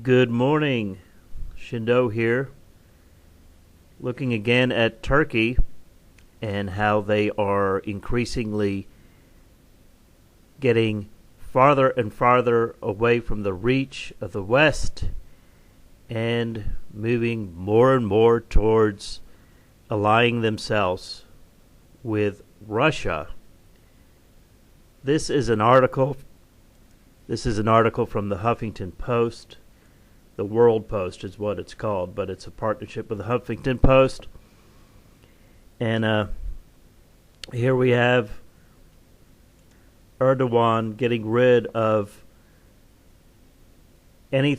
Good morning, Shindo here, looking again at Turkey and how they are increasingly getting farther and farther away from the reach of the West and moving more and more towards allying themselves with Russia. This is an article from the Huffington Post. The World Post is what it's called, but it's a partnership with the Huffington Post. And here we have Erdogan getting rid of any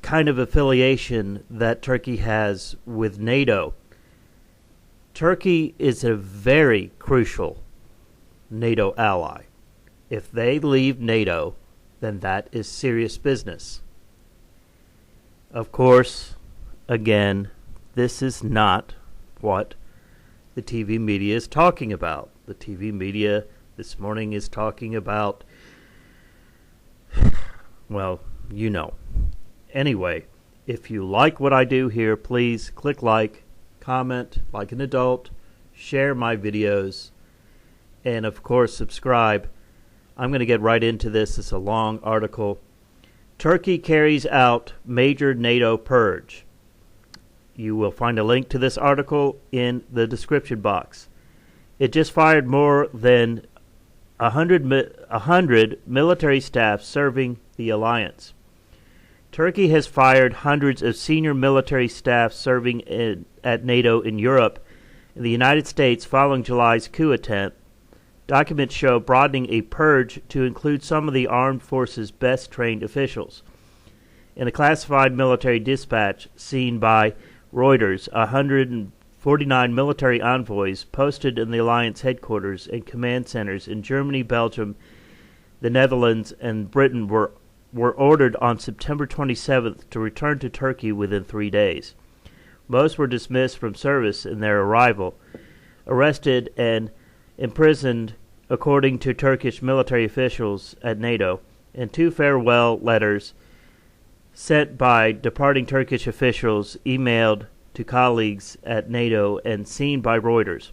kind of affiliation that Turkey has with NATO. Turkey is a very crucial NATO ally. If they leave NATO, then that is serious business. Of course, again, this is not what the TV media is talking about. The TV media this morning is talking about, well, you know. Anyway, if you like what I do here, please click like, comment like an adult, share my videos, and of course subscribe. I'm going to get right into this. It's a long article. Turkey carries out major NATO purge. You will find a link to this article in the description box. It just fired more than 100 military staff serving the alliance. Turkey has fired hundreds of senior military staff serving at NATO in Europe and the United States following July's coup attempt. Documents show broadening a purge to include some of the armed forces' best-trained officials. In a classified military dispatch seen by Reuters, 149 military envoys posted in the alliance headquarters and command centers in Germany, Belgium, the Netherlands, and Britain were ordered on September 27th to return to Turkey within 3 days. Most were dismissed from service in their arrival, arrested and imprisoned, according to Turkish military officials at NATO, and 2 farewell letters sent by departing Turkish officials emailed to colleagues at NATO and seen by Reuters.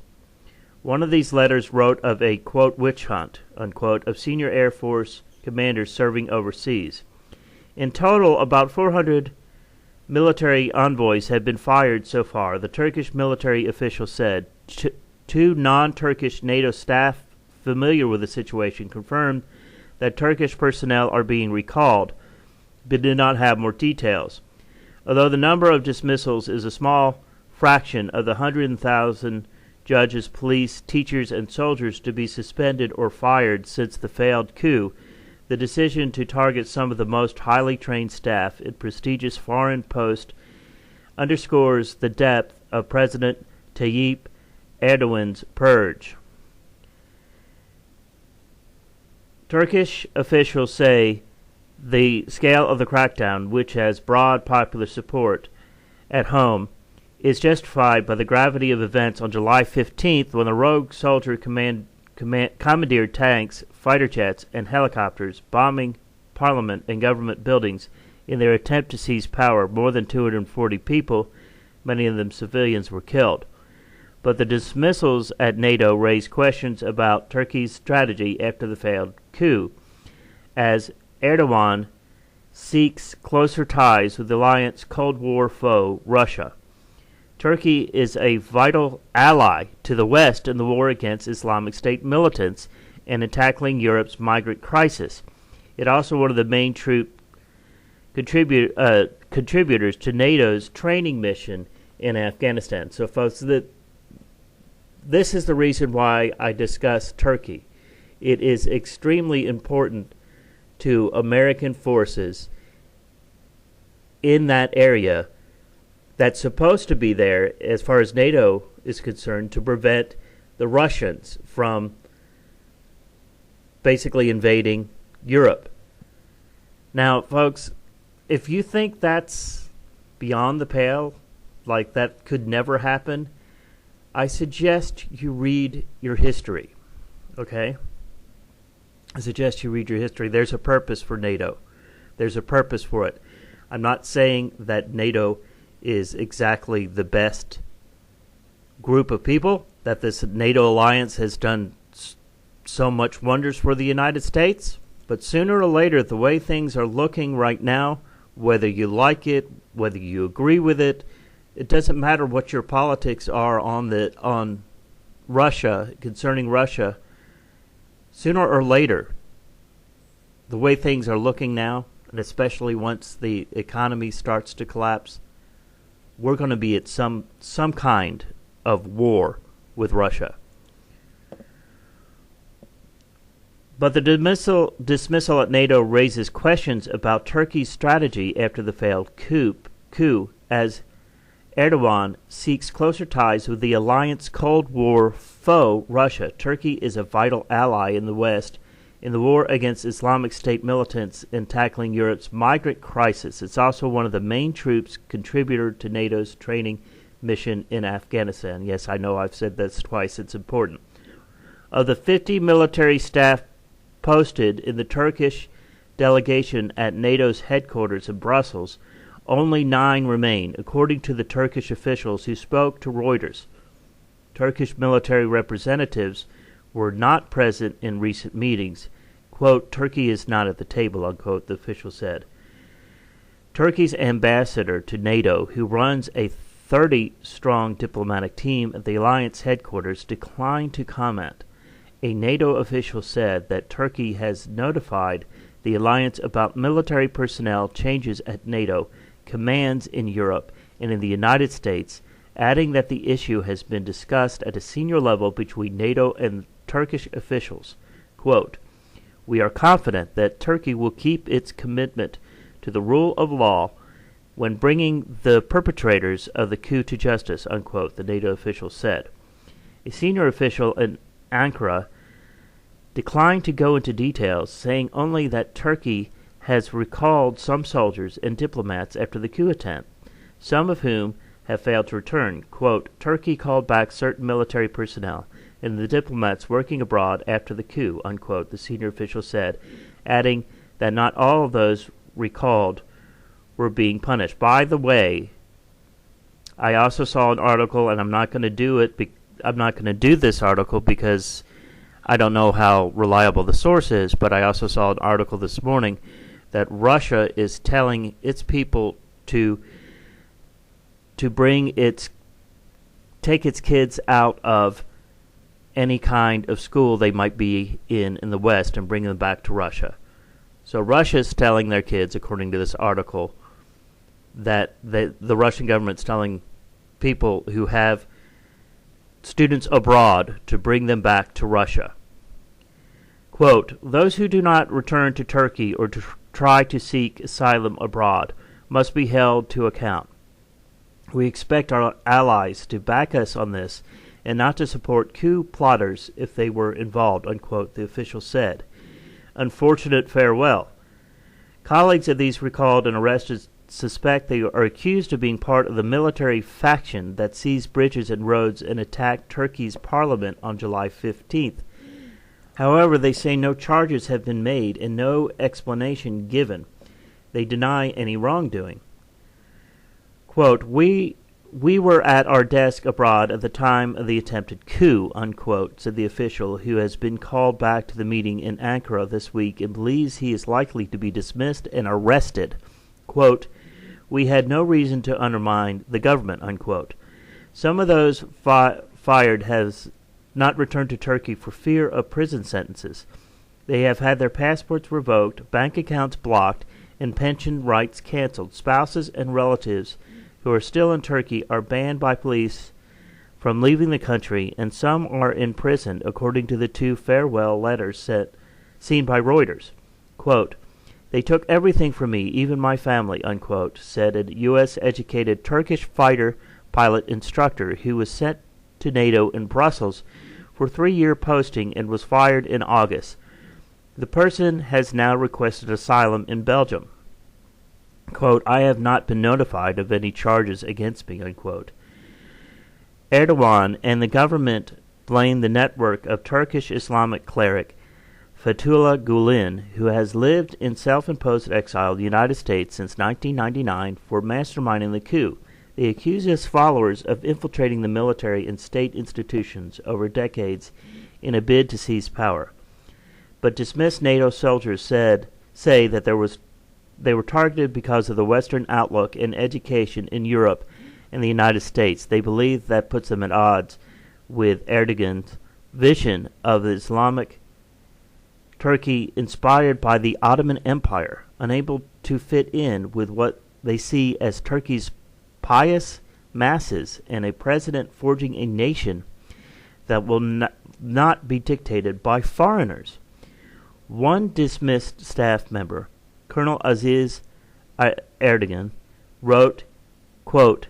One of these letters wrote of a, quote, witch hunt, unquote, of senior Air Force commanders serving overseas. In total, about 400 military envoys have been fired so far, the Turkish military official said. Two non-Turkish NATO staff familiar with the situation confirmed that Turkish personnel are being recalled, but did not have more details. Although the number of dismissals is a small fraction of the 100,000 judges, police, teachers, and soldiers to be suspended or fired since the failed coup, the decision to target some of the most highly trained staff in prestigious foreign posts underscores the depth of President Tayyip Erdogan's purge. Turkish officials say the scale of the crackdown, which has broad popular support at home, is justified by the gravity of events on July 15th when a rogue soldier commandeered tanks, fighter jets, and helicopters, bombing parliament and government buildings in their attempt to seize power. More than 240 people, many of them civilians, were killed. But the dismissals at NATO raise questions about Turkey's strategy after the failed coup, as Erdogan seeks closer ties with the alliance's Cold War foe, Russia. Turkey is a vital ally to the West in the war against Islamic State militants and in tackling Europe's migrant crisis. It also one of the main contributors to NATO's training mission in Afghanistan. So, folks, this is the reason why I discuss Turkey. It is extremely important to American forces in that area that's supposed to be there, as far as NATO is concerned, to prevent the Russians from basically invading Europe. Now, folks, if you think that's beyond the pale, like that could never happen, I suggest you read your history, okay? I suggest you read your history. There's a purpose for NATO. There's a purpose for it. I'm not saying that NATO is exactly the best group of people, that this NATO alliance has done so much wonders for the United States, but sooner or later, the way things are looking right now, whether you like it, whether you agree with it, it doesn't matter what your politics are on Russia, concerning Russia. Sooner or later, the way things are looking now, and especially once the economy starts to collapse, we're going to be at some kind of war with Russia. But the dismissal at NATO raises questions about Turkey's strategy after the failed coup, as Erdogan seeks closer ties with the alliance Cold War foe, Russia. Turkey is a vital ally in the West in the war against Islamic State militants and tackling Europe's migrant crisis. It's also one of the main troops contributor to NATO's training mission in Afghanistan. Yes, I know I've said this twice. It's important. Of the 50 military staff posted in the Turkish delegation at NATO's headquarters in Brussels, only 9 remain, according to the Turkish officials who spoke to Reuters. Turkish military representatives were not present in recent meetings. Quote, Turkey is not at the table, unquote, the official said. Turkey's ambassador to NATO, who runs a 30-strong diplomatic team at the alliance headquarters, declined to comment. A NATO official said that Turkey has notified the alliance about military personnel changes at NATO commands in Europe and in the United States, adding that the issue has been discussed at a senior level between NATO and Turkish officials. Quote, we are confident that Turkey will keep its commitment to the rule of law when bringing the perpetrators of the coup to justice, unquote, the NATO official said. A senior official in Ankara declined to go into details, saying only that Turkey has recalled some soldiers and diplomats after the coup attempt, some of whom have failed to return. Quote, Turkey called back certain military personnel and the diplomats working abroad after the coup, unquote, the senior official said, adding that not all of those recalled were being punished. By the way, I also saw an article, and I'm not going to do this article because I don't know how reliable the source is, but I also saw an article this morning that Russia is telling its people to take its kids out of any kind of school they might be in the West and bring them back to Russia. So Russia is telling their kids, according to this article, that the Russian government's telling people who have students abroad to bring them back to Russia. Quote, those who do not return to Turkey or to try to seek asylum abroad must be held to account. We expect our allies to back us on this and not to support coup plotters if they were involved, unquote, the official said. Unfortunate farewell. Colleagues of these recalled and arrested suspect they are accused of being part of the military faction that seized bridges and roads and attacked Turkey's parliament on July 15th. However, they say no charges have been made and no explanation given. They deny any wrongdoing. Quote, we were at our desk abroad at the time of the attempted coup, unquote, said the official, who has been called back to the meeting in Ankara this week and believes he is likely to be dismissed and arrested. Quote, we had no reason to undermine the government, unquote. Some of those fired has not returned to Turkey for fear of prison sentences. They have had their passports revoked, bank accounts blocked, and pension rights canceled. Spouses and relatives who are still in Turkey are banned by police from leaving the country, and some are imprisoned, according to the 2 farewell letters seen by Reuters. Quote, they took everything from me, even my family, unquote, said a U.S.-educated Turkish fighter pilot instructor who was sent to NATO in Brussels for 3-year posting and was fired in August. The person has now requested asylum in Belgium. Quote, I have not been notified of any charges against me, unquote. Erdogan and the government blame the network of Turkish Islamic cleric Fethullah Gulen, who has lived in self-imposed exile in the United States since 1999 for masterminding the coup. They accuse his followers of infiltrating the military and state institutions over decades in a bid to seize power. But dismissed NATO soldiers say that they were targeted because of the Western outlook and education in Europe and the United States. They believe that puts them at odds with Erdogan's vision of the Islamic Turkey inspired by the Ottoman Empire, unable to fit in with what they see as Turkey's pious masses and a president forging a nation that will not be dictated by foreigners. One dismissed staff member, Colonel Aziz Erdogan, wrote, quote,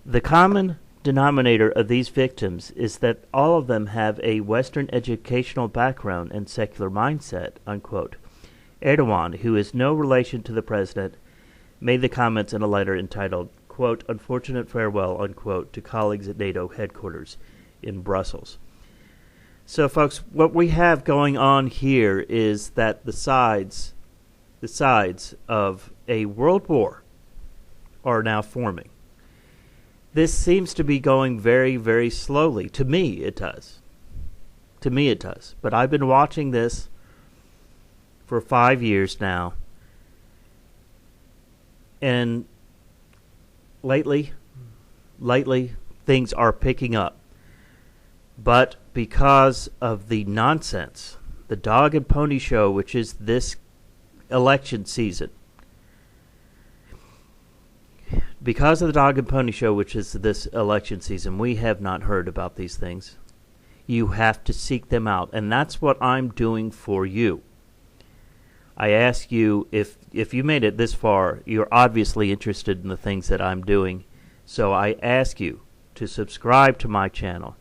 "The common denominator of these victims is that all of them have a Western educational background and secular mindset," unquote. Erdogan, who is no relation to the president, made the comments in a letter entitled, quote, "Unfortunate farewell," unquote, to colleagues at NATO headquarters in Brussels. So, folks, what we have going on here is that the sides of a world war are now forming. This seems to be going very, very slowly. To me, it does. But I've been watching this for 5 years now. And lately, things are picking up. But because of the nonsense, the dog and pony show, which is this election season, because of the dog and pony show, which is this election season, we have not heard about these things. You have to seek them out, and that's what I'm doing for you. I ask you, if you made it this far, you're obviously interested in the things that I'm doing, so I ask you to subscribe to my channel.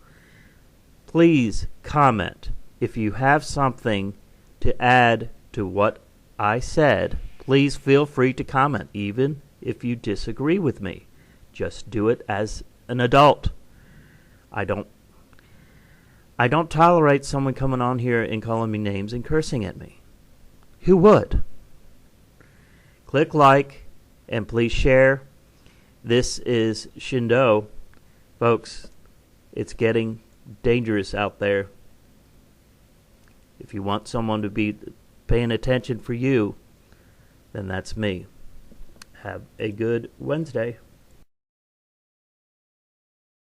Please comment. If you have something to add to what I said, please feel free to comment, even if you disagree with me. Just do it as an adult. I don't tolerate someone coming on here and calling me names and cursing at me. Who would? Click like and please share. This is Shindo. Folks, it's getting dangerous out there. If you want someone to be paying attention for you, then that's me. Have a good Wednesday.